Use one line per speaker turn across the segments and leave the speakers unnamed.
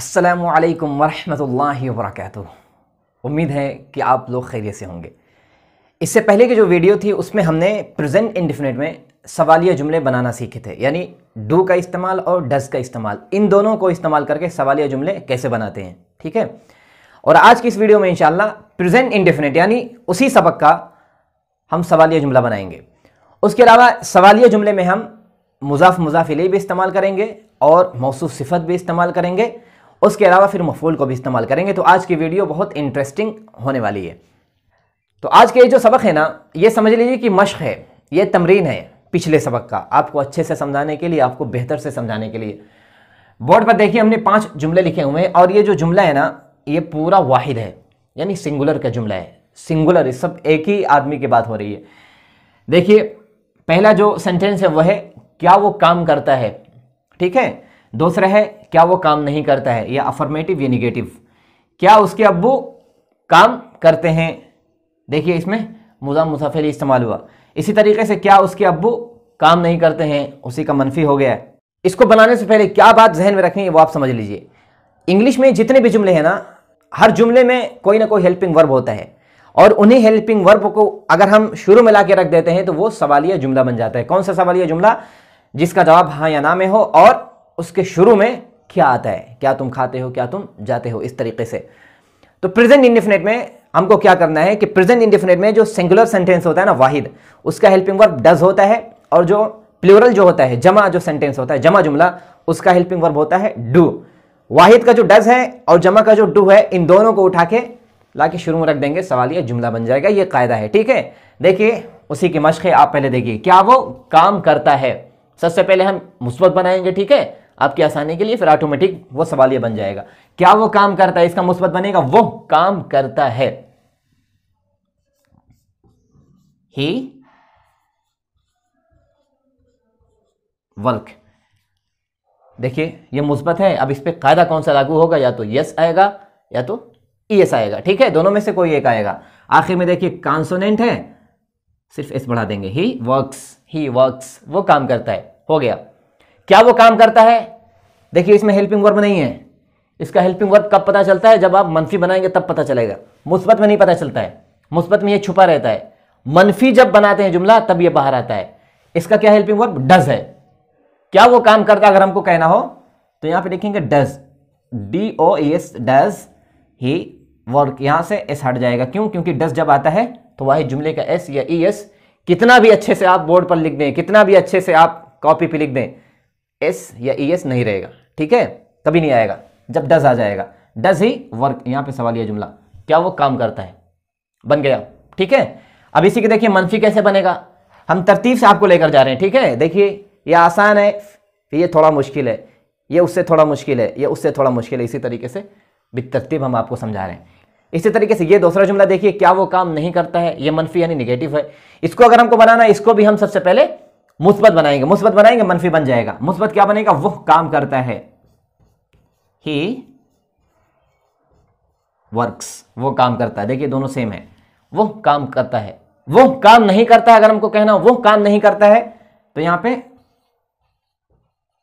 अस्सलामु अलैकुम वरहमतुल्लाहि वबरकातुहू। उम्मीद है कि आप लोग खैरियत से होंगे। इससे पहले की जो वीडियो थी उसमें हमने प्रेजेंट इंडेफिनिट में सवालिया जुमले बनाना सीखे थे, यानी डू का इस्तेमाल और डज का इस्तेमाल, इन दोनों को इस्तेमाल करके सवालिया जुमले कैसे बनाते हैं। ठीक है, और आज की इस वीडियो में इंशाल्लाह प्रेजेंट इंडेफिनिट यानी उसी सबक का हम सवालिया जुमला बनाएंगे। उसके अलावा सवालिया जुमले में हम मुज़ाफ मुज़ाफ इलैह भी इस्तेमाल करेंगे और मौसूफ सिफत भी इस्तेमाल करेंगे। उसके अलावा फिर मफ़ूल को भी इस्तेमाल करेंगे। तो आज की वीडियो बहुत इंटरेस्टिंग होने वाली है। तो आज के ये जो सबक है ना, ये समझ लीजिए कि मश्क है, ये तमरीन है पिछले सबक का, आपको अच्छे से समझाने के लिए, आपको बेहतर से समझाने के लिए। बोर्ड पर देखिए हमने 5 जुमले लिखे हुए हैं और ये जो जुमला है ना, ये पूरा वाहिद है, यानी सिंगुलर का जुमला है। सिंगुलर, ये सब एक ही आदमी की बात हो रही है। देखिए पहला जो सेंटेंस है वह है क्या वो काम करता है। ठीक है, दूसरा है क्या वो काम नहीं करता है, या अफर्मेटिव या निगेटिव। क्या उसके अब्बू काम करते हैं, देखिए इसमें मुज़ाफ मुज़ाफ इलैह इस्तेमाल हुआ। इसी तरीके से क्या उसके अब्बू काम नहीं करते हैं, उसी का मनफी हो गया है। इसको बनाने से पहले क्या बात जहन में रखनी है वो आप समझ लीजिए। इंग्लिश में जितने भी जुमले हैं ना, हर जुमले में कोई ना कोई हेल्पिंग वर्ब होता है और उन्हीं हेल्पिंग वर्ब को अगर हम शुरू में ला के रख देते हैं तो वो सवालिया जुमला बन जाता है। कौन सा सवालिया जुमला? जिसका जवाब हाँ या ना में हो और उसके शुरू में क्या आता है, क्या तुम खाते हो, क्या तुम जाते हो, इस तरीके से। तो प्रेजेंट इंडेफिनिट में हमको क्या करना है कि प्रेजेंट इंडेफिनिट में जो सिंगुलर सेंटेंस होता है ना वाहिद, उसका हेल्पिंग वर्ब डज होता है, और जो प्लूरल जो होता है, जमा जो सेंटेंस होता है, जमा जुमला, उसका हेल्पिंग वर्ब होता है डू। वाहिद का जो डज है और जमा का जो डू है, इन दोनों को उठा के ला के शुरू में रख देंगे, सवालिया जुमला बन जाएगा। ये कायदा है। ठीक है, देखिए उसी की मश्क है। आप पहले देखिए क्या वो काम करता है। सबसे पहले हम मुस्बत बनाएंगे, ठीक है, आपकी आसानी के लिए, फिर ऑटोमेटिक वो सवालिया बन जाएगा। क्या वो काम करता है, इसका मुस्बत बनेगा वो काम करता है। ही वर्क। देखिए ये मुस्बत है, अब इस पे कायदा कौन सा लागू होगा, या तो यस आएगा या तो ईएस आएगा। ठीक है, दोनों में से कोई एक आएगा। आखिर में देखिए कॉन्सोनेंट है, सिर्फ एस बढ़ा देंगे। ही वर्क्स, वो काम करता है, हो गया। क्या वो काम करता है, देखिए इसमें हेल्पिंग वर्ब नहीं है। इसका हेल्पिंग वर्ब कब पता चलता है, जब आप मनफी बनाएंगे तब पता चलेगा। मुस्बत में नहीं पता चलता है, मुस्बत में ये छुपा रहता है। मनफी जब बनाते हैं जुमला तब ये बाहर आता है। इसका क्या हेल्पिंग वर्ब डज है। क्या वो काम करता है अगर हमको कहना हो तो यहां पे देखेंगे does, DOES, does he work. यहां से एस हट जाएगा। क्यों? क्योंकि डज जब आता है तो वही जुमले का एस या ES कितना भी अच्छे से आप बोर्ड पर लिख दें, कितना भी अच्छे से आप कॉपी पे लिख दें, एस या ES नहीं रहेगा। ठीक है, कभी नहीं आएगा जब डज आ जाएगा। डज ही वर्क, यहां पे सवालिया जुमला, क्या वो काम करता है, बन गया। ठीक है, अब इसी के देखिए मनफी कैसे बनेगा, हम तरतीब से आपको लेकर जा रहे हैं। ठीक है, देखिए ये आसान है, ये थोड़ा मुश्किल है, ये उससे थोड़ा मुश्किल है, ये उससे थोड़ा मुश्किल है। इसी तरीके से बितरतीब हम आपको समझा रहे हैं। इसी तरीके से ये दूसरा जुमला देखिए, क्या वो काम नहीं करता है, ये मनफी यानी निगेटिव है। इसको अगर हमको बनाना है, इसको भी हम सबसे पहले मुस्बत बनाएंगे। मुस्बत बनाएंगे, मनफी बन जाएगा। मुस्बत क्या बनेगा, वो काम करता है। ही वर्क्स, वो काम करता है। देखिए दोनों सेम है, वो काम करता है। वो काम नहीं करता है अगर हमको कहना वो काम नहीं करता है तो यहां पे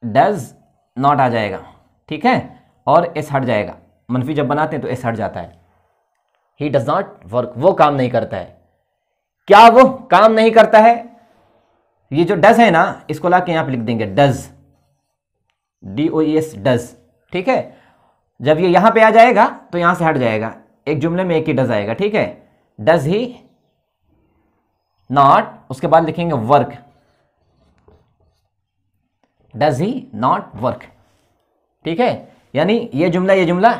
डज नॉट आ जाएगा। ठीक है, और एस हट जाएगा। मनफी जब बनाते हैं तो एस हट जाता है। ही डज नॉट वर्क, वो काम नहीं करता है। क्या वो काम नहीं करता है, ये जो डज है ना, इसको ला के यहां पे लिख देंगे डज, DOES डज। ठीक है, जब ये यहां पे आ जाएगा तो यहां से हट जाएगा, एक जुमले में एक ही डज आएगा। ठीक है, डज ही नॉट, उसके बाद लिखेंगे work, does he not work. ठीक है, यानी ये जुमला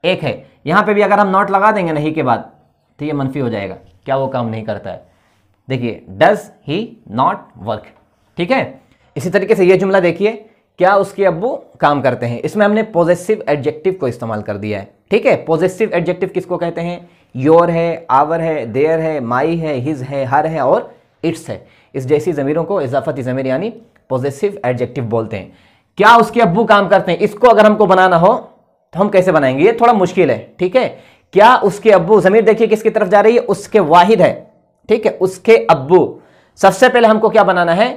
एक है। यहां पे भी अगर हम नॉट लगा देंगे नहीं के बाद तो ये मनफी हो जाएगा, क्या वो काम नहीं करता है। देखिए डज ही नॉट वर्क। ठीक है, इसी तरीके से ये जुमला देखिए, क्या उसके अब्बू काम करते हैं। इसमें हमने पॉजेसिव एडजेक्टिव को इस्तेमाल कर दिया है। ठीक है, पॉजेसिव एडजेक्टिव किसको कहते हैं, योर है, आवर है, देयर है, माई है, हिज है, हर है और इट्स है। इस जैसी ज़मीरों को इजाफती ज़मीर यानी पॉजेसिव एडजेक्टिव बोलते हैं। क्या उसके अब्बू काम करते हैं, इसको अगर हमको बनाना हो तो हम कैसे बनाएंगे, ये थोड़ा मुश्किल है। ठीक है, क्या उसके अब्बू, ज़मीर देखिए किसकी तरफ जा रही है, उसके वाहिद है। ठीक है, उसके अब्बू। सबसे पहले हमको क्या बनाना है,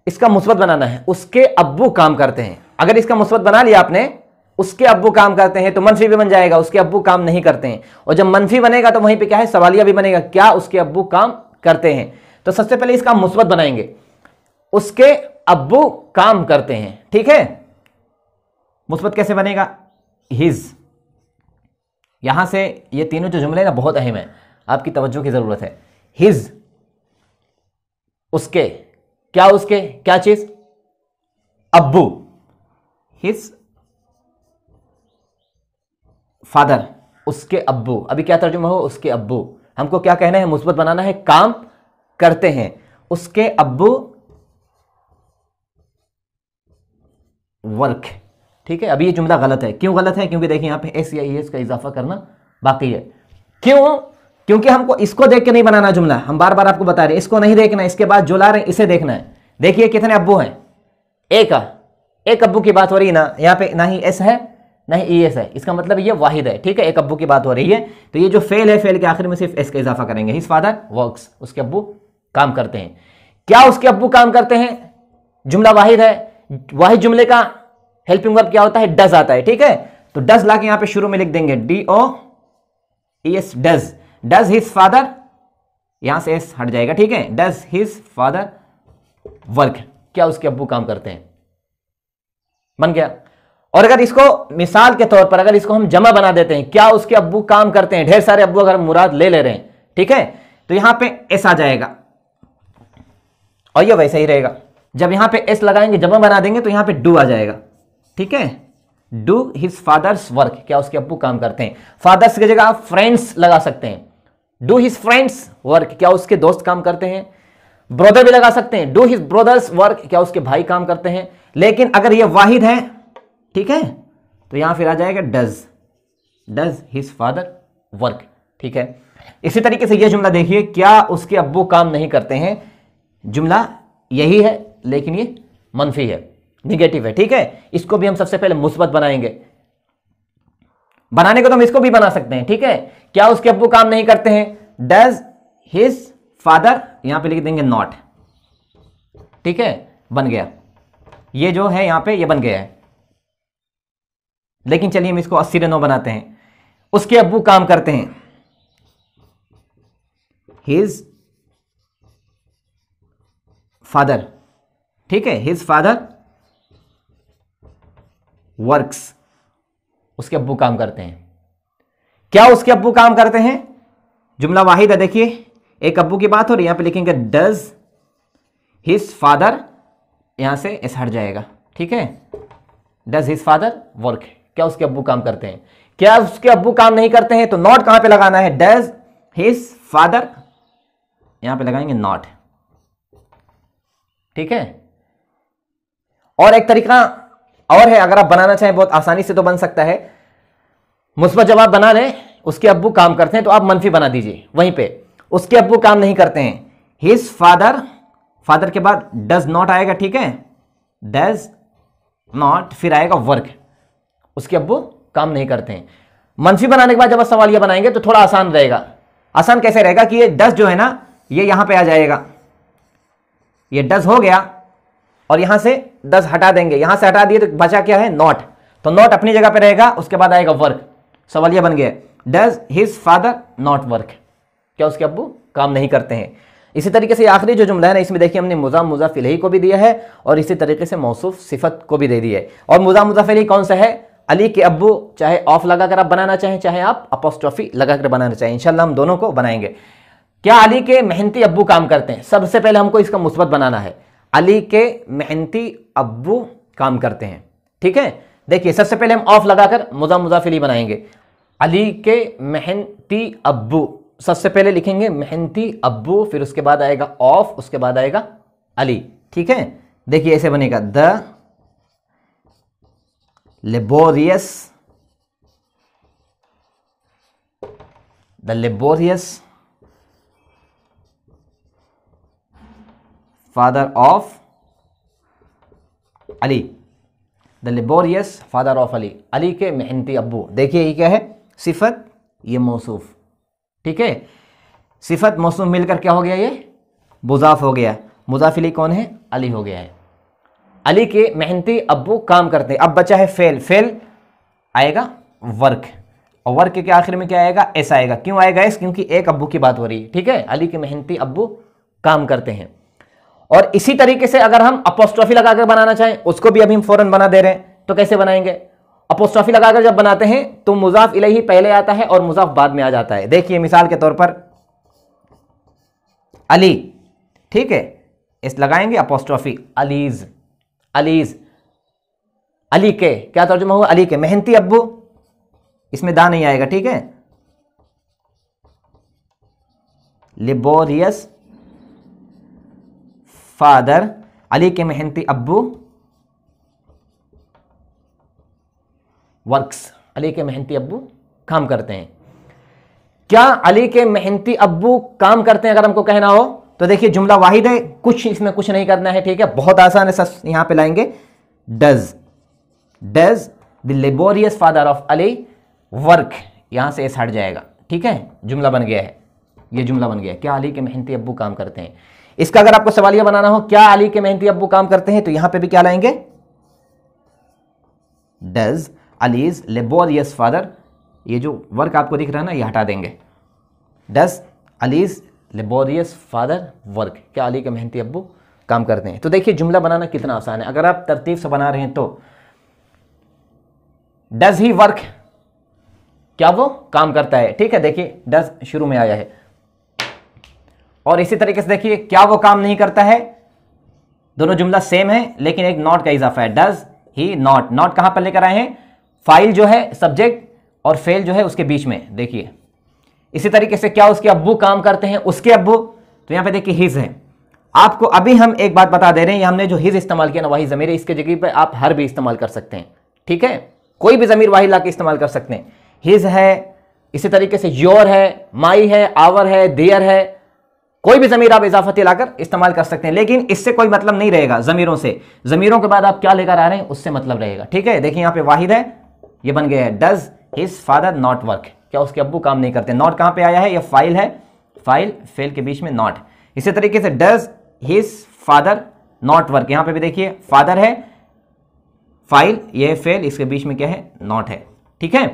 इसका मुस्बत बनाना है। उसके अब्बू काम करते हैं। अगर इसका मुस्बत बना लिया आपने उसके अब्बू काम करते हैं, तो मनफी भी बन जाएगा, उसके अब्बू काम नहीं करते हैं। और जब मनफी बनेगा तो वहीं पे क्या है, सवालिया भी बनेगा, क्या उसके अब्बू काम करते हैं। तो सबसे पहले इसका मुस्बत बनाएंगे, उसके अब्बू काम करते हैं, ठीक है। मुस्बत कैसे बनेगा, हिज। यहां से ये तीनों जो जुमले ना बहुत अहम है, आपकी तवज्जो की जरूरत है। हिज, उसके, क्या उसके, क्या चीज, अब्बू, हिज फादर, उसके अब्बू। अभी क्या तर्जुमा हो, उसके अब्बू। हमको क्या कहना है, मुस्बत बनाना है, काम करते हैं, उसके अब्बू वर्क, ठीक है। अभी ये जुमला गलत है, क्यों गलत है, क्योंकि देखिए यहां पे एस या एस का इजाफा करना बाकी है। क्यों, क्योंकि हमको इसको देख के नहीं बनाना जुमला, हम बार बार आपको बता रहे हैं, इसको नहीं देखना, इसके बाद जो ला रहे हैं इसे देखना है। देखिए कितने अब्बू हैं, एक अब्बू की बात हो रही है ना, यहाँ पे ना ही एस है ना ही एस है, इसका मतलब ये वाहिद है, ठीक है, एक अब्बू की बात हो रही है। तो ये जो फेल है, फेल के आखिर में सिर्फ एस का इजाफा करेंगे। हिज फादर वर्क्स, उसके अब्बू काम करते हैं। क्या उसके अब्बू काम करते हैं, जुमला वाहिद है, वाहिद जुमले का हेल्पिंग वर्ब क्या होता है, डज आता है, ठीक है। तो डज ला के यहां पे शुरू में लिख देंगे, DOES, does. Does his father, यहां से एस हट जाएगा, ठीक है। डज हिज फादर वर्क, क्या उसके अब्बू काम करते हैं, बन गया। और अगर इसको मिसाल के तौर पर अगर इसको हम जमा बना देते हैं, क्या उसके अब्बू काम करते हैं, ढेर सारे अब्बू अगर मुराद ले रहे हैं, ठीक है, तो यहां पे एस आ जाएगा और ये वैसे ही रहेगा। जब यहां पे एस लगाएंगे, जमा बना देंगे, तो यहां पे डू आ जाएगा, ठीक है। डू हिज फादर्स वर्क, क्या उसके अब्बू काम करते हैं। फादर्स की जगह आप फ्रेंड्स लगा सकते हैं, डू हिज फ्रेंड्स वर्क, क्या उसके दोस्त काम करते हैं। ब्रदर भी लगा सकते हैं, डू हिज ब्रदर्स वर्क, क्या उसके भाई काम करते हैं। लेकिन अगर ये वाहिद है, ठीक है, तो यहां फिर आ जाएगा डज हिज फादर वर्क, ठीक है। इसी तरीके से ये जुमला देखिए, क्या उसके अब्बू काम नहीं करते हैं, जुमला यही है लेकिन ये मनफी है, निगेटिव है, ठीक है। इसको भी हम सबसे पहले मुस्बत बनाएंगे। बनाने को तो हम इसको भी बना सकते हैं, ठीक है। क्या उसके अब्बू काम नहीं करते हैं, डज हिज फादर, यहां पे लिख देंगे नॉट, ठीक है, बन गया। ये जो है यहां पे ये बन गया है। लेकिन चलिए हम इसको 80-9 बनाते हैं। उसके अब्बू काम करते हैं, हिज फादर, ठीक है, हिज फादर वर्क्स, उसके अब्बू काम करते हैं। क्या उसके अब्बू काम करते हैं, जुमला वाहिद है, देखिए एक अब्बू की बात हो रही है, यहां पे लिखेंगे डज हिज फादर, यहां से एस हट जाएगा, ठीक है। डज हिज फादर वर्क, क्या उसके अब्बू काम करते हैं। क्या उसके अब्बू काम नहीं करते हैं, तो नॉट कहां पे लगाना है, डज हिज फादर, यहां पे लगाएंगे नॉट, ठीक है। और एक तरीका और है, अगर आप बनाना चाहें बहुत आसानी से तो बन सकता है। मुस्बत जब आप बना लें, उसके अब्बू काम करते हैं, तो आप मनफी बना दीजिए वहीं पे, उसके अब्बू काम नहीं करते हैं, हिज फादर, फादर के बाद डज नॉट आएगा, ठीक है, डज नॉट, फिर आएगा वर्क, उसके अब्बू काम नहीं करते हैं। मनफी बनाने के बाद जब आप सवालिया बनाएंगे तो थोड़ा आसान रहेगा। आसान कैसे रहेगा कि ये डज जो है ना, ये यहां पे आ जाएगा, ये डज हो गया और यहां से डज हटा देंगे, यहां से हटा दिए तो बचा क्या है, नॉट, तो नॉट अपनी जगह पे रहेगा, उसके बाद आएगा वर्क, सवालिया बन गया। Does his father not work, क्या उसके अब्बू काम नहीं करते हैं। इसी तरीके से आखिरी जो जुमला है ना, इसमें देखिए हमने मुज़ाफ मुज़ाफ इलैहि को भी दिया है और इसी तरीके से मौसूफ सिफत को भी दे दी है। और मुज़ाफ मुज़ाफ इलैहि कौन सा है, अली के अब्बू, चाहे ऑफ लगाकर आप बनाना चाहें, चाहे आप अपोस्ट्रोफी लगाकर बनाना चाहें, इंशाल्लाह हम दोनों को बनाएंगे। क्या अली के मेहनती अब्बू काम करते हैं, सबसे पहले हमको इसका मुस्बत बनाना है, अली के मेहनती अब्बू काम करते हैं, ठीक है। देखिए सबसे पहले हम ऑफ लगाकर मुज़ाफ मुज़ाफ इलैहि बनाएंगे, अली के मेहनती अब्बू, सबसे पहले लिखेंगे मेहनती अब्बू, फिर उसके बाद आएगा ऑफ, उसके बाद आएगा अली, ठीक है। देखिए ऐसे बनेगा, the laborious father of Ali, the laborious father of Ali, Ali के मेहनती अब्बू। देखिए ये क्या है, सिफत, ये मौसूफ, ठीक है। सिफत मौसूफ मिलकर क्या हो गया, ये मुज़ाफ हो गया। मुज़ाफ इलैहि कौन है, अली हो गया है। अली के मेहनती अब्बू काम करते हैं। अब बचा है फेल, फेल आएगा वर्क, और वर्क के आखिर में क्या आएगा, एस आएगा। क्यों आएगा एस? क्योंकि एक अब्बू की बात हो रही है, ठीक है, अली के मेहनती अब्बू काम करते हैं। और इसी तरीके से अगर हम अपोस्ट्रोफी लगाकर बनाना चाहें, उसको भी अभी हम फौरन बना दे रहे हैं, तो कैसे बनाएंगे? अपोस्ट्रोफी लगाकर जब बनाते हैं तो मुजाफ इलैही पहले आता है और मुजाफ बाद में आ जाता है। देखिए मिसाल के तौर पर अली, ठीक है, इस लगाएंगे अपोस्ट्रोफी, अलीज, अलीज, अली के क्या तर्जुमा हुआ? अली के मेहनती अब्बू, इसमें दा नहीं आएगा, ठीक है, लेबोरियस फादर, अली के मेहनती अब्बू वर्क्स, अली के मेहनती अब्बू काम करते हैं। क्या अली के मेहनती अब्बू काम करते हैं अगर हमको कहना हो तो देखिए जुमला वाहिद है, कुछ इसमें कुछ नहीं करना है, ठीक है, बहुत आसान है। सब यहां पे लाएंगे does, does the laborious father of Ali work, यहां से एस हट जाएगा, ठीक है, जुमला बन गया है, ये जुमला बन गया। क्या अली के मेहनती अब्बू काम करते हैं? इसका अगर आपको सवालिया बनाना हो क्या अली के मेहनती अब्बू काम करते हैं, तो यहां पे भी क्या लाएंगे, डज अलीज लेबोरियस फादर, ये जो वर्क आपको दिख रहा है ना, ये हटा देंगे, does allies laborious father work, क्या अली के मेहनती अब्बू काम करते हैं। तो देखिए जुमला बनाना कितना आसान है। अगर आप तरतीब से बना रहे हैं तो डज ही वर्क, क्या वो काम करता है, ठीक है, देखिए डज शुरू में आया है। और इसी तरीके से देखिए क्या वो काम नहीं करता है, दोनों जुमला सेम है लेकिन एक नॉट का इजाफा है, डज ही नॉट, नॉट कहां पर लेकर आए हैं, फाइल जो है सब्जेक्ट और फेल जो है उसके बीच में, देखिए। इसी तरीके से क्या उसके अब्बू काम करते हैं, उसके अब्बू, तो यहां पे देखिए हिज है। आपको अभी हम एक बात बता दे रहे हैं, हमने जो हिज इस्तेमाल किया ना वही ज़मीर है, इसके जगह पे आप हर भी इस्तेमाल कर सकते हैं, ठीक है, कोई भी ज़मीर वाहिद लाके इस्तेमाल कर सकते हैं। हिज है, इसी तरीके से योर है, माई है, आवर है, देयर है, कोई भी ज़मीर आप इजाफती लाकर इस्तेमाल कर सकते हैं, लेकिन इससे कोई मतलब नहीं रहेगा ज़मीरों से। ज़मीरों के बाद आप क्या लेकर आ रहे हैं उससे मतलब रहेगा, ठीक है। देखिए यहाँ पे वाहिद है, ये बन गया है does his father not work, क्या उसके अब्बू काम नहीं करते। नॉट कहां पे आया है, ये फाइल है, फाइल फेल के बीच में नॉट। इसी तरीके से does his father not work, यहां पे भी देखिए फादर है, फाइल, ये फेल, इसके बीच में क्या है, नॉट है, ठीक है।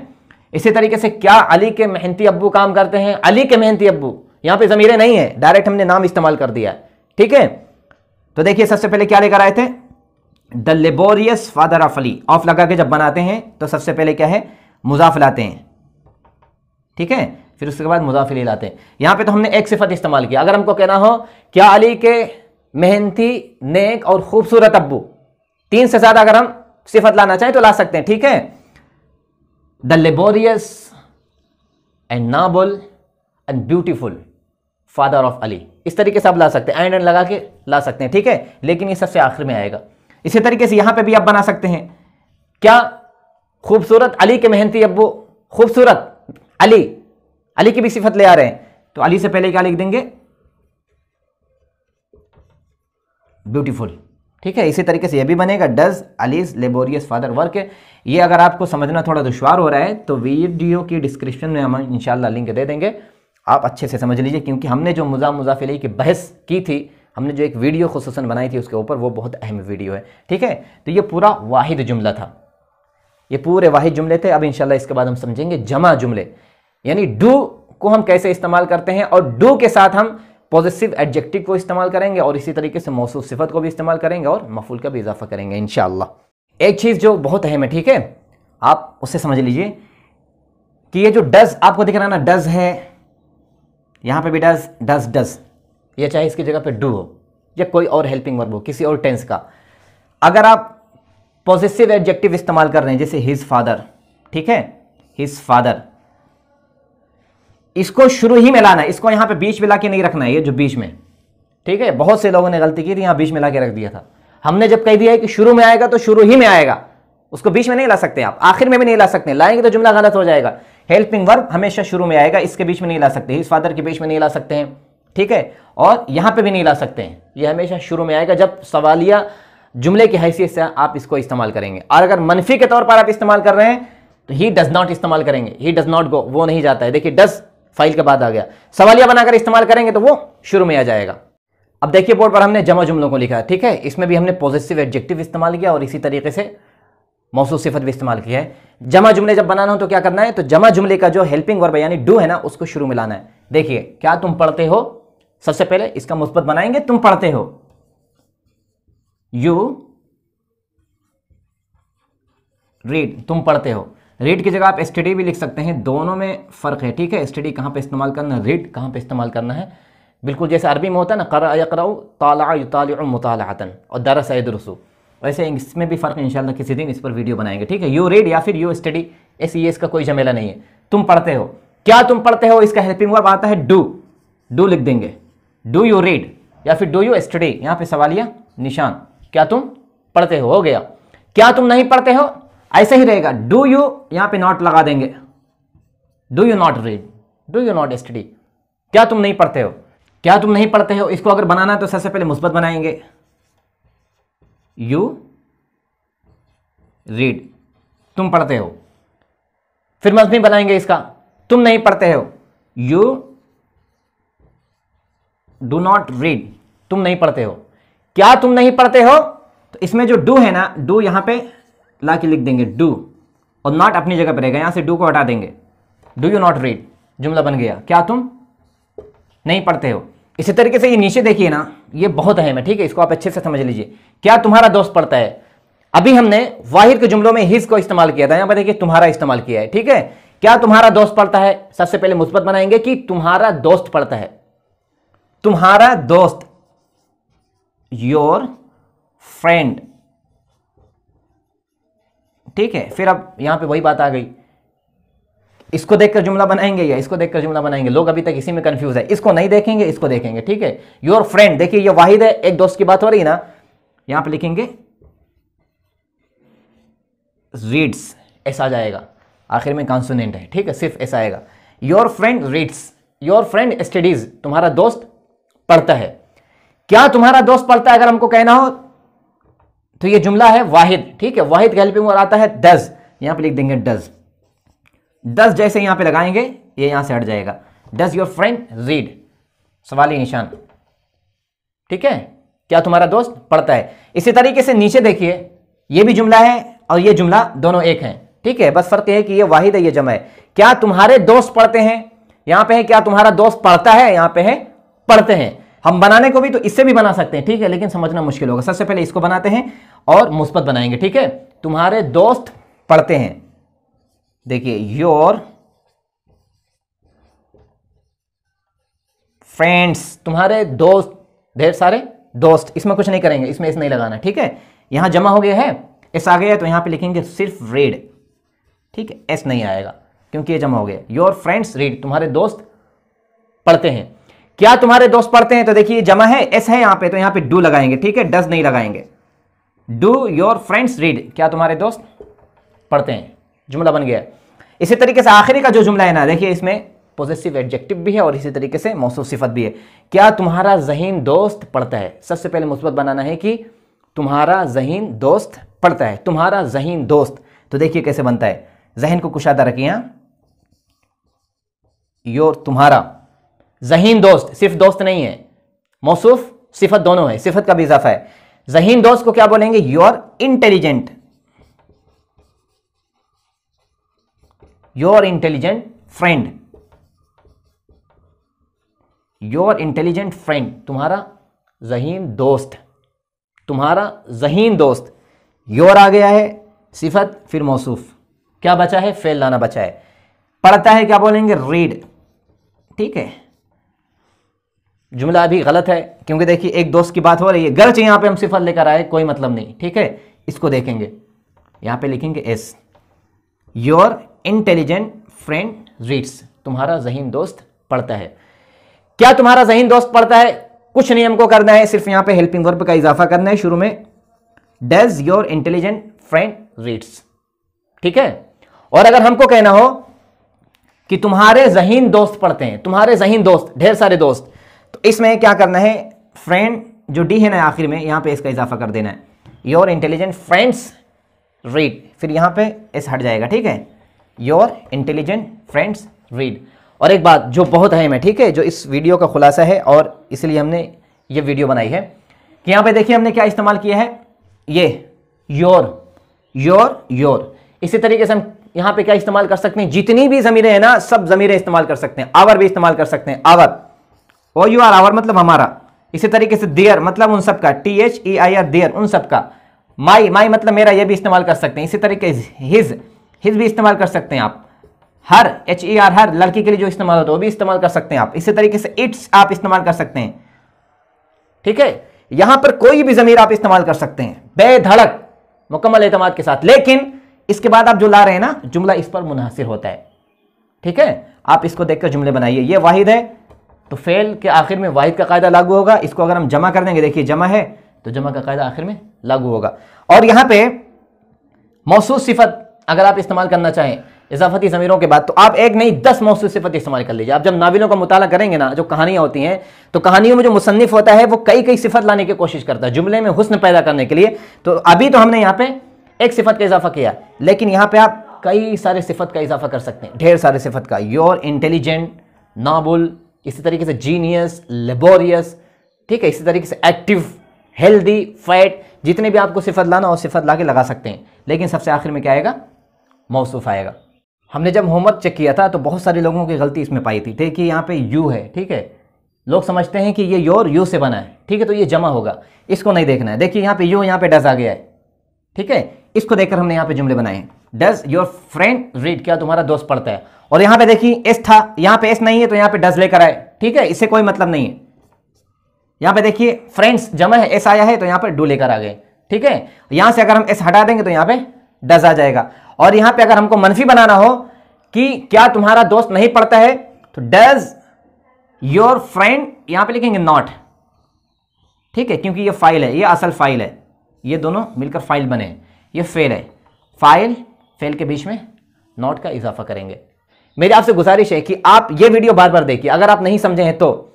इसी तरीके से क्या अली के मेहनती अब्बू काम करते हैं, अली के मेहनती अब्बू, यहां पे ज़मीरें नहीं है, डायरेक्ट हमने नाम इस्तेमाल कर दिया, ठीक है। तो देखिए सबसे पहले क्या लेकर आए थे, the laborious father of Ali, of लगा के जब बनाते हैं तो सबसे पहले क्या है, मुजाफ लाते हैं, ठीक है, फिर उसके बाद मुजाफ इलैही लाते हैं। यहां पे तो हमने एक सिफत इस्तेमाल किया। अगर हमको कहना हो क्या अली के मेहनती नेक और खूबसूरत अब्बू, तीन से ज्यादा अगर हम सिफत लाना चाहें तो ला सकते हैं, ठीक है। The laborious and noble and beautiful father of Ali, इस तरीके से आप ला सकते हैं, एंड लगा के ला सकते हैं, ठीक है, लेकिन ये सबसे आखिर में आएगा। इसी तरीके से यहां पे भी आप बना सकते हैं, क्या खूबसूरत अली के मेहनती अब्बू, खूबसूरत अली, अली की भी सिफत ले आ रहे हैं तो अली से पहले क्या लिख देंगे, ब्यूटीफुल, ठीक है। इसी तरीके से यह भी बनेगा does allies laborious father work. ये अगर आपको समझना थोड़ा दुश्वार हो रहा है तो वीडियो की डिस्क्रिप्शन में हम इंशाल्लाह लिंक दे देंगे, आप अच्छे से समझ लीजिए, क्योंकि हमने जो मुजाफ इलैही की बहस की थी, हमने जो एक वीडियो खुसूसन बनाई थी उसके ऊपर, वो बहुत अहम वीडियो है, ठीक है। तो ये पूरा वाहिद जुमला था, ये पूरे वाहिद जुमले थे। अब इंशाल्लाह इसके बाद हम समझेंगे जमा जुमले, यानी डू को हम कैसे इस्तेमाल करते हैं, और डू के साथ हम पॉजिटिव एडजेक्टिव को इस्तेमाल करेंगे, और इसी तरीके से मौसूफ सिफत को भी इस्तेमाल करेंगे, और मफूल का भी इजाफा करेंगे इंशाअल्लाह। एक चीज़ जो बहुत अहम है, ठीक है, आप उससे समझ लीजिए कि ये जो डज आपको दिख रहा है ना, डज है, यहां पे भी डज, डज डज, ये चाहे इसकी जगह पे डू हो या कोई और हेल्पिंग वर्ब हो किसी और टेंस का, अगर आप पॉजिटिव एडजेक्टिव इस्तेमाल कर रहे हैं जैसे हिज फादर, ठीक है, हिज फादर, इसको शुरू ही में लाना है, इसको यहां पे बीच में लाके नहीं रखना है, ये जो बीच में, ठीक है, बहुत से लोगों ने गलती की थी, यहां बीच में लाके रख दिया था। हमने जब कह दिया है कि शुरू में आएगा तो शुरू ही में आएगा, उसको बीच में नहीं ला सकते आप, आखिर में भी नहीं ला सकते, लाएंगे तो जुमला गलत हो जाएगा। हेल्पिंग वर्ब हमेशा शुरू में आएगा, इसके बीच में नहीं ला सकते, हिज फादर के बीच में नहीं ला सकते हैं, ठीक है, और यहां पे भी नहीं ला सकते हैं, ये हमेशा शुरू में आएगा। जब सवालिया जुमले की हैसियत से आप इसको इस्तेमाल करेंगे, और अगर मनफी के तौर पर आप इस्तेमाल कर रहे हैं तो ही डज नॉट इस्तेमाल करेंगे, ही डज नॉट गो, वो नहीं जाता है, देखिए डज फाइल के बाद आ गया, सवालिया बनाकर इस्तेमाल करेंगे तो वो शुरू में आ जाएगा। अब देखिए बोर्ड पर हमने जमा जुमलों को लिखा है, ठीक है, इसमें भी हमने पॉजिटिव एडजेक्टिव इस्तेमाल किया और इसी तरीके से मौसूफ सिफत भी इस्तेमाल की है। जमा जुमले जब बनाना हो तो क्या करना है, तो जमा जुमले का जो हेल्पिंग वर्ब है यानी डू है ना, उसको शुरू में लाना है। देखिए, क्या तुम पढ़ते हो, सबसे पहले इसका मुस्बत बनाएंगे, तुम पढ़ते हो, यू रीड, तुम पढ़ते हो। रीड की जगह आप स्टडी भी लिख सकते हैं, दोनों में फ़र्क है, ठीक है। स्टडी कहाँ पे इस्तेमाल करना है, रीड कहाँ पे इस्तेमाल करना है। बिल्कुल जैसे अरबी में होता है ना, क़रा यक़राउ, ताला युतालिउ मुतालअतन और दरस यदरुसु, वैसे इसमें भी फ़र्क है। इंशाल्लाह किसी दिन इस पर वीडियो बनाएंगे, ठीक है। यू रीड या फिर यू स्टडी, ऐसी इसका कोई झमेला नहीं है। तुम पढ़ते हो, क्या तुम पढ़ते हो, इसका हेल्पिंग वर्ब आता है डू, डू लिख देंगे, डू यू रीड या फिर डू यू स्टडी, यहाँ पे सवालिया निशान, क्या तुम पढ़ते हो गया। क्या तुम नहीं पढ़ते हो, ऐसे ही रहेगा, डू यू यहाँ पे नॉट लगा देंगे, do you not read, do you not study, क्या तुम नहीं पढ़ते हो, क्या तुम नहीं पढ़ते हो। इसको अगर बनाना है तो सबसे पहले मुस्बत बनाएंगे, यू रीड, तुम पढ़ते हो। फिर मज़नी बनाएंगे इसका, तुम नहीं पढ़ते हो, यू डू नॉट रीड, तुम नहीं पढ़ते हो। क्या तुम नहीं पढ़ते हो, तो इसमें जो डू है ना, डू यहां पे ला के लिख देंगे डू, और नॉट अपनी जगह पर रहेगा, यहां से डू को हटा देंगे, डू यू नॉट रीड, जुमला बन गया, क्या तुम नहीं पढ़ते हो। इसी तरीके से ये नीचे देखिए ना, ये बहुत अहम है, ठीक है, इसको आप अच्छे से समझ लीजिए। क्या तुम्हारा दोस्त पढ़ता है, अभी हमने वाहिद के जुमलों में हिज को इस्तेमाल किया था, यहां पर देखिए तुम्हारा इस्तेमाल किया है, ठीक है। क्या तुम्हारा दोस्त पढ़ता है, सबसे पहले मुस्बत बनाएंगे कि तुम्हारा दोस्त पढ़ता है, तुम्हारा दोस्त, योर फ्रेंड, ठीक है। फिर अब यहां पे वही बात आ गई, इसको देखकर जुमला बनाएंगे या इसको देखकर जुमला बनाएंगे, लोग अभी तक इसी में कंफ्यूज है, इसको नहीं देखेंगे इसको देखेंगे, ठीक है। योर फ्रेंड, देखिए ये वाहिद है, एक दोस्त की बात हो रही है ना, यहां पे लिखेंगे रीड्स, ऐसा आ जाएगा, आखिर में कॉन्सोनेंट है, ठीक है, सिर्फ ऐसा आएगा। Your friend reads, your friend studies, तुम्हारा दोस्त पढ़ता है। क्या तुम्हारा दोस्त पढ़ता है अगर हमको कहना हो तो ये जुमला है वाहिद, ठीक है। वाहिद का हेल्पिंग वर्ब आता है डज, यहां पे लिख देंगे डज, डज जैसे यहां पे लगाएंगे ये यहां से हट जाएगा, डज योर फ्रेंड रीड, सवाली निशान, ठीक है। क्या तुम्हारा दोस्त पढ़ता है। इसी तरीके से नीचे देखिए, ये भी जुमला है और ये जुमला दोनों एक हैं, ठीक है, बस फर्क ये है कि ये वाहिद है ये जमा है। क्या तुम्हारे दोस्त पढ़ते हैं, यहां पे है क्या तुम्हारा दोस्त पढ़ता है, यहां पे है पढ़ते हैं। हम बनाने को भी तो इससे भी बना सकते हैं, ठीक है, लेकिन समझना मुश्किल होगा। सबसे पहले इसको बनाते हैं और मुस्बत बनाएंगे, ठीक है। तुम्हारे दोस्त पढ़ते हैं, देखिए योर फ्रेंड्स, तुम्हारे दोस्त, ढेर सारे दोस्त, इसमें कुछ नहीं करेंगे, इसमें इस नहीं लगाना, ठीक है। यहां जमा हो गया है, एस आ गया है तो यहां पे लिखेंगे सिर्फ रीड, ठीक है, एस नहीं आएगा क्योंकि ये जमा हो गया। योर फ्रेंड्स रीड, तुम्हारे दोस्त पढ़ते हैं। क्या तुम्हारे दोस्त पढ़ते हैं, तो देखिए जमा है, एस है यहां पे, तो यहां पे डू लगाएंगे, ठीक है, डज नहीं लगाएंगे। डू योर फ्रेंड्स रीड, क्या तुम्हारे दोस्त पढ़ते हैं, जुमला बन गया। इसी तरीके से आखिरी का जो जुमला है ना, देखिए इसमें पॉजिटिव एडजेक्टिव भी है और इसी तरीके से मौसूफ सिफत भी है। क्या तुम्हारा ज़हीन दोस्त पढ़ता है, सबसे पहले मुस्बत बनाना है कि तुम्हारा ज़हीन दोस्त पढ़ता है, तुम्हारा ज़हीन दोस्त। तो देखिए कैसे बनता है, ज़हन को कुशादा रखिए, योर तुम्हारा ज़हीन दोस्त, सिर्फ दोस्त नहीं है, मौसूफ सिफत दोनों है, सिफत का भी इजाफा है। ज़हीन दोस्त को क्या बोलेंगे, your intelligent, your intelligent friend, your intelligent friend, तुम्हारा ज़हीन दोस्त, तुम्हारा ज़हीन दोस्त। योर आ गया है सिफत, फिर मौसूफ, क्या बचा है, फेल लाना बचा है। पढ़ता है क्या बोलेंगे, रीड, ठीक है। जुमला अभी गलत है क्योंकि देखिए एक दोस्त की बात हो रही है, गर्चे यहां पे हम सिफत लेकर आए, कोई मतलब नहीं, ठीक है। इसको देखेंगे, यहां पे लिखेंगे S, your intelligent friend reads, तुम्हारा ज़हीन दोस्त पढ़ता है। क्या तुम्हारा ज़हीन दोस्त पढ़ता है, कुछ नहीं हमको करना है, सिर्फ यहां पे हेल्पिंग वर्ब का इजाफा करना है शुरू में, does your intelligent friend reads, ठीक है। और अगर हमको कहना हो कि तुम्हारे ज़हीन दोस्त पढ़ते हैं, तुम्हारे ज़हीन दोस्त, ढेर सारे दोस्त, तो इसमें क्या करना है, फ्रेंड जो डी है ना आखिर में, यहां पे इसका इजाफा कर देना है, योर इंटेलिजेंट फ्रेंड्स रीड, फिर यहां पे एस हट जाएगा, ठीक है, योर इंटेलिजेंट फ्रेंड्स रीड। और एक बात जो बहुत अहम है, ठीक है, जो इस वीडियो का खुलासा है और इसलिए हमने ये वीडियो बनाई है कि यहां पे देखिए हमने क्या इस्तेमाल किया है, ये योर, योर। इसी तरीके से हम यहां पे क्या इस्तेमाल कर सकते हैं, जितनी भी ज़मीरें हैं ना सब ज़मीरें इस्तेमाल कर सकते हैं। आवर भी इस्तेमाल कर सकते हैं, our, O U R, our मतलब हमारा। इसी तरीके से देयर मतलब उन सब का, THEIR देयर, उन सब का। माई मतलब मेरा, ये भी इस्तेमाल कर सकते हैं। इसी तरीके से हिज भी इस्तेमाल कर सकते हैं आप। हर, HER हर, लड़की के लिए जो इस्तेमाल होता है वो भी इस्तेमाल कर सकते हैं आप। इसी तरीके से इट्स आप इस्तेमाल कर सकते हैं। ठीक है, यहां पर कोई भी ज़मीर आप इस्तेमाल कर सकते हैं बेधड़क मुकम्मल एतमाद के साथ। लेकिन इसके बाद आप जो ला रहे हैं ना जुमला, इस पर मुनहसिर होता है। ठीक है, आप इसको देखकर जुमले बनाइए। ये वाहिद है तो फेल के आखिर में वाहिद का कायदा लागू होगा। इसको अगर हम जमा कर देंगे, देखिए जमा है तो जमा का कायदा आखिर में लागू होगा। और यहां पे मौसूस सिफत अगर आप इस्तेमाल करना चाहें इजाफती ज़मीरों के बाद, तो आप एक नहीं 10 मौसूस सिफत इस्तेमाल कर लीजिए। आप जब नाविलों का मुताला करेंगे ना, जो कहानियां होती हैं, तो कहानियों में जो मुसन्निफ होता है वो कई कई सिफत लाने की कोशिश करता है जुमले में हुस्न पैदा करने के लिए। तो अभी तो हमने यहाँ पे एक सिफत का इजाफा किया, लेकिन यहाँ पे आप कई सारे सिफत का इजाफा कर सकते हैं, ढेर सारे सिफत का। योर, इंटेलिजेंट, नाबुल, इसी तरीके से जीनियस, लेबोरियस, ठीक है, इसी तरीके से एक्टिव, हेल्दी, फैट, जितने भी आपको सिफत लाना हो सिफत ला के लगा सकते हैं। लेकिन सबसे आखिर में क्या आएगा, मौसूफ आएगा। हमने जब होमवर्क चेक किया था तो बहुत सारे लोगों की गलती इसमें पाई थी। देखिए यहाँ पे यू है, ठीक है, लोग समझते हैं कि ये योर यू से बना है, ठीक है, तो ये जमा होगा, इसको नहीं देखना है। देखिए यहाँ पे यू, यहाँ पे डज आ गया है, ठीक है, इसको देखकर हमने यहाँ पे जुमले बनाए हैं। डज योर फ्रेंड रीड, क्या तुम्हारा दोस्त पढ़ता है। और यहाँ पे देखिए एस था, यहाँ पे एस नहीं है तो यहाँ पे डज लेकर आए, ठीक है, इससे कोई मतलब नहीं है। यहाँ पे देखिए फ्रेंड्स जमा है, एस आया है तो यहाँ पे डू लेकर आ गए, ठीक है। यहाँ से अगर हम एस हटा देंगे तो यहाँ पे डज आ जाएगा। और यहाँ पे अगर हमको मनफी बनाना हो कि क्या तुम्हारा दोस्त नहीं पढ़ता है, तो डज योर फ्रेंड, यहाँ पे लिखेंगे नॉट, ठीक है, क्योंकि ये फाइल है, ये असल फाइल है, ये दोनों मिलकर फाइल बने हैं, ये फेल है, फाइल फेल के बीच में नॉट का इजाफा करेंगे। मेरी आपसे गुजारिश है कि आप ये वीडियो बार बार देखिए। अगर आप नहीं समझे हैं तो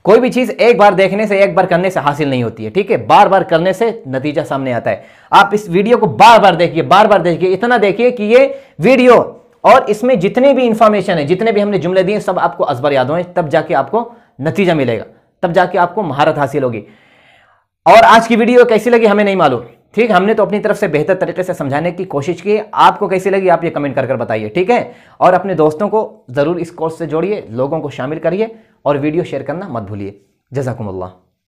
कोई भी चीज एक बार देखने से, एक बार करने से हासिल नहीं होती है, ठीक है, बार बार करने से नतीजा सामने आता है। आप इस वीडियो को बार बार देखिए, बार बार देखिए, इतना देखिए कि ये वीडियो और इसमें जितने भी इंफॉर्मेशन है, जितने भी हमने जुमले दिए, सब आपको अजबर याद हों, तब जाके आपको नतीजा मिलेगा, तब जाके आपको महारत हासिल होगी। और आज की वीडियो कैसी लगी हमें नहीं मालूम, ठीक, हमने तो अपनी तरफ से बेहतर तरीके से समझाने की कोशिश की। आपको कैसी लगी आप ये कमेंट कर बताइए, ठीक है। और अपने दोस्तों को जरूर इस कोर्स से जोड़िए, लोगों को शामिल करिए और वीडियो शेयर करना मत भूलिए। जज़ाकुमुल्लाह।